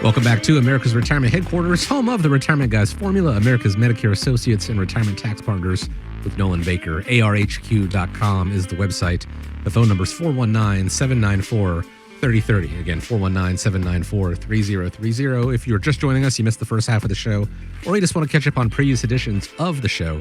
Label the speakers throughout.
Speaker 1: Welcome back to America's Retirement Headquarters, home of the Retirement Guys Formula, America's Medicare Associates and Retirement Tax Partners with Nolan Baker. ARHQ.com is the website. The phone number is 419-794-3030. Again, 419-794-3030. If you're just joining us, you missed the first half of the show, or you just want to catch up on previous editions of the show,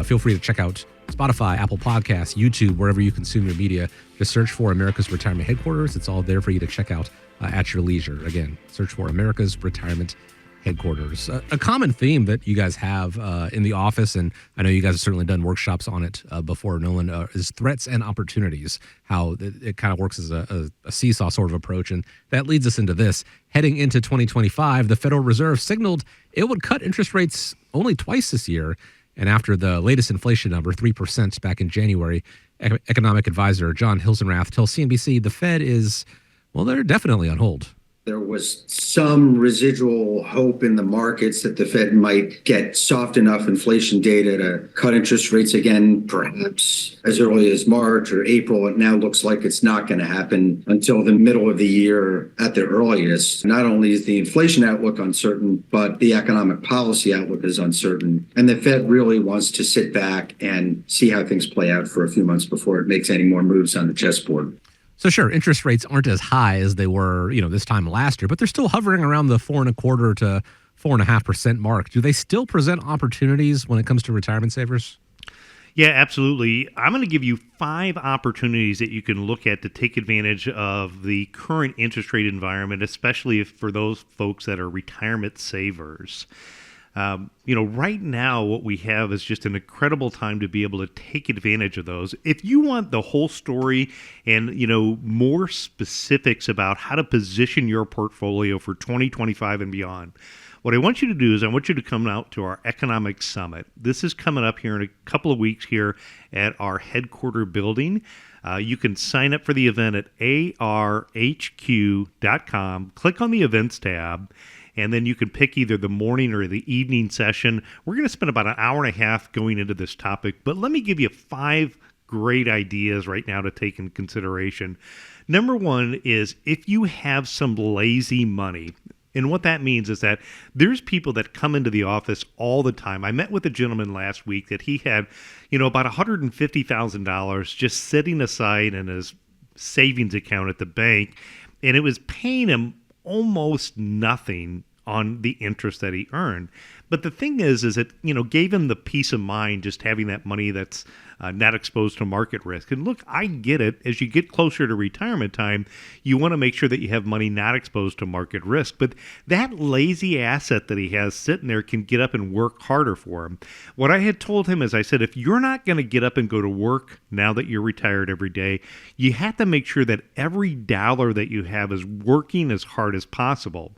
Speaker 1: feel free to check out Spotify, Apple Podcasts, YouTube, wherever you consume your media. Just search for America's Retirement Headquarters. It's all there for you to check out at your leisure. Again, search for America's Retirement Headquarters. A common theme that you guys have in the office, and I know you guys have certainly done workshops on it before, Nolan, is threats and opportunities, how it kind of works as a seesaw sort of approach. And that leads us into this. Heading into 2025, the Federal Reserve signaled it would cut interest rates only twice this year. And after the latest inflation number, 3% back in January, economic advisor John Hilsenrath tells CNBC the Fed is, well, they're definitely on hold.
Speaker 2: There was some residual hope in the markets that the Fed might get soft enough inflation data to cut interest rates again, perhaps as early as March or April. It now looks like it's not going to happen until the middle of the year at the earliest. Not only is the inflation outlook uncertain, but the economic policy outlook is uncertain. And the Fed really wants to sit back and see how things play out for a few months before it makes any more moves on the chessboard.
Speaker 1: So sure, interest rates aren't as high as they were, this time last year, but they're still hovering around the 4.25% to 4.5% mark. Do they still present opportunities when it comes to retirement savers?
Speaker 3: Yeah, absolutely. I'm going to give you 5 opportunities that you can look at to take advantage of the current interest rate environment, especially for those folks that are retirement savers. Right now, what we have is just an incredible time to be able to take advantage of those. If you want the whole story and, more specifics about how to position your portfolio for 2025 and beyond, what I want you to do is I want you to come out to our Economic Summit. This is coming up here in a couple of weeks here at our headquarter building. You can sign up for the event at arhq.com. Click on the events tab. And then you can pick either the morning or the evening session. We're going to spend about an hour and a half going into this topic, but let me give you 5 great ideas right now to take in consideration. Number 1 is if you have some lazy money. And what that means is that there's people that come into the office all the time. I met with a gentleman last week that he had, about $150,000 just sitting aside in his savings account at the bank, and it was paying him almost nothing on the interest that he earned. But the thing is it, gave him the peace of mind just having that money that's not exposed to market risk. And look, I get it. As you get closer to retirement time, you want to make sure that you have money not exposed to market risk. But that lazy asset that he has sitting there can get up and work harder for him. What I had told him is I said, if you're not going to get up and go to work now that you're retired every day, you have to make sure that every dollar that you have is working as hard as possible.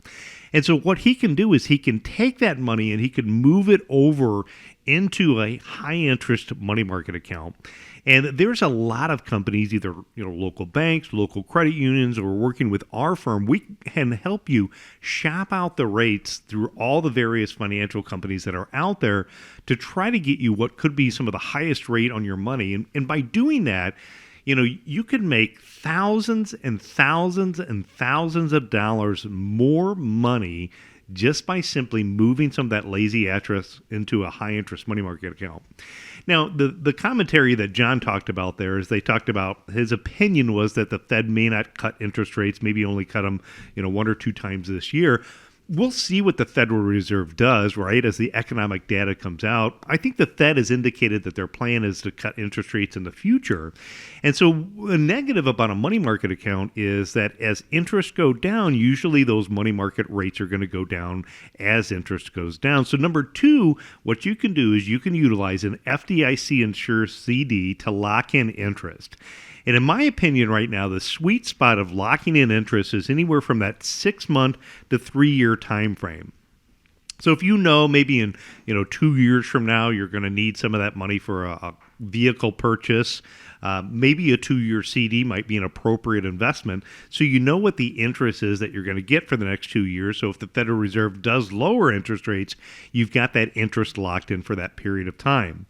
Speaker 3: And so what he can do is he can take that money and he can move it over into a high interest money market account. And there's a lot of companies, either local banks, local credit unions, or working with our firm. We can help you shop out the rates through all the various financial companies that are out there to try to get you what could be some of the highest rate on your money. And by doing that, you could make thousands and thousands and thousands of dollars more money just by simply moving some of that lazy interest into a high-interest money market account. Now, the commentary that John talked about there is they talked about his opinion was that the Fed may not cut interest rates, maybe only cut them 1 or 2 times this year. We'll see what the Federal Reserve does, right, as the economic data comes out. I think the Fed has indicated that their plan is to cut interest rates in the future. And so a negative about a money market account is that as interest go down, usually those money market rates are going to go down as interest goes down. So number 2, what you can do is you can utilize an FDIC insured CD to lock in interest. And in my opinion right now, the sweet spot of locking in interest is anywhere from that 6-month to 3-year time frame. So if maybe in 2 years from now, you're going to need some of that money for a vehicle purchase, maybe a 2-year CD might be an appropriate investment. So what the interest is that you're going to get for the next 2 years. So if the Federal Reserve does lower interest rates, you've got that interest locked in for that period of time.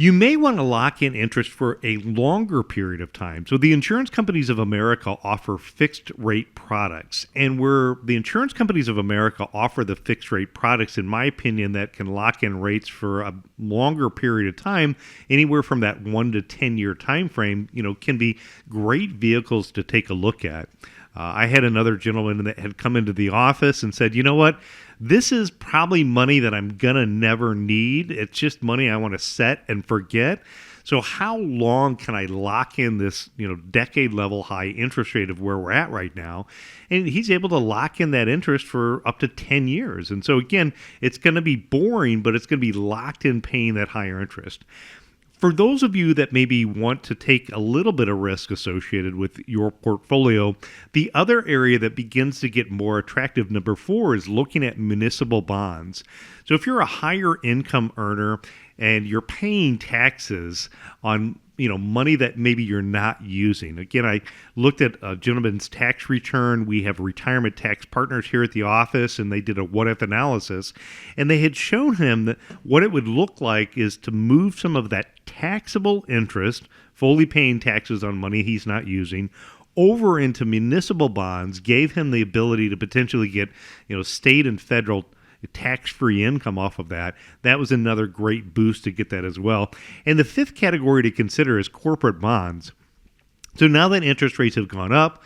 Speaker 3: You may want to lock in interest for a longer period of time. So the insurance companies of America offer fixed rate products. And where the insurance companies of America offer the fixed rate products, in my opinion, that can lock in rates for a longer period of time, anywhere from that 1 to 10 year time frame, can be great vehicles to take a look at. I had another gentleman that had come into the office and said, you know what? This is probably money that I'm going to never need. It's just money I want to set and forget. So how long can I lock in this, decade level high interest rate of where we're at right now? And he's able to lock in that interest for up to 10 years. And so again, it's going to be boring, but it's going to be locked in paying that higher interest. For those of you that maybe want to take a little bit of risk associated with your portfolio, the other area that begins to get more attractive, number 4, is looking at municipal bonds. So if you're a higher income earner and you're paying taxes on money that maybe you're not using. Again, I looked at a gentleman's tax return. We have retirement tax partners here at the office, and they did a what-if analysis. And they had shown him that what it would look like is to move some of that taxable interest, fully paying taxes on money he's not using, over into municipal bonds, gave him the ability to potentially get, state and federal tax-free income off of that. That was another great boost to get that as well. And the 5th category to consider is corporate bonds. So now that interest rates have gone up,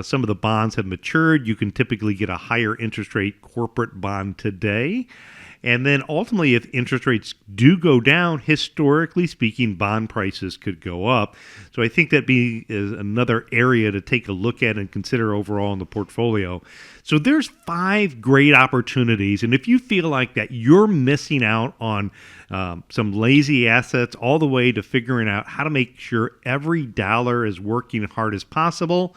Speaker 3: some of the bonds have matured, you can typically get a higher interest rate corporate bond today. And then ultimately, if interest rates do go down, historically speaking, bond prices could go up. So I think that is another area to take a look at and consider overall in the portfolio. So there's 5 great opportunities. And if you feel like that you're missing out on some lazy assets all the way to figuring out how to make sure every dollar is working hard as possible,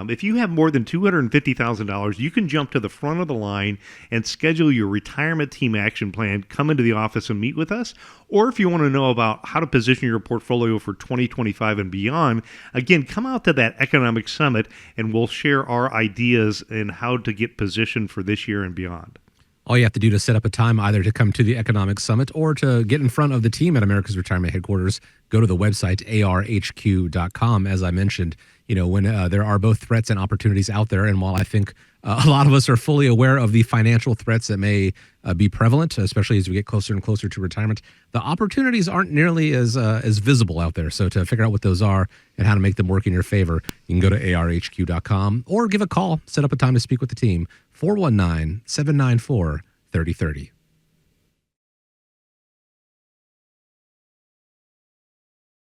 Speaker 3: if you have more than $250,000, you can jump to the front of the line and schedule your retirement team action plan, come into the office and meet with us. Or if you want to know about how to position your portfolio for 2025 and beyond, again, come out to that economic summit and we'll share our ideas and how to get positioned for this year and beyond.
Speaker 1: All you have to do to set up a time either to come to the Economic Summit or to get in front of the team at America's Retirement Headquarters, go to the website, arhq.com. As I mentioned, when there are both threats and opportunities out there, and while I think a lot of us are fully aware of the financial threats that may be prevalent, especially as we get closer and closer to retirement, the opportunities aren't nearly as visible out there. So to figure out what those are and how to make them work in your favor, you can go to arhq.com or give a call, set up a time to speak with the team, 419-794-3030.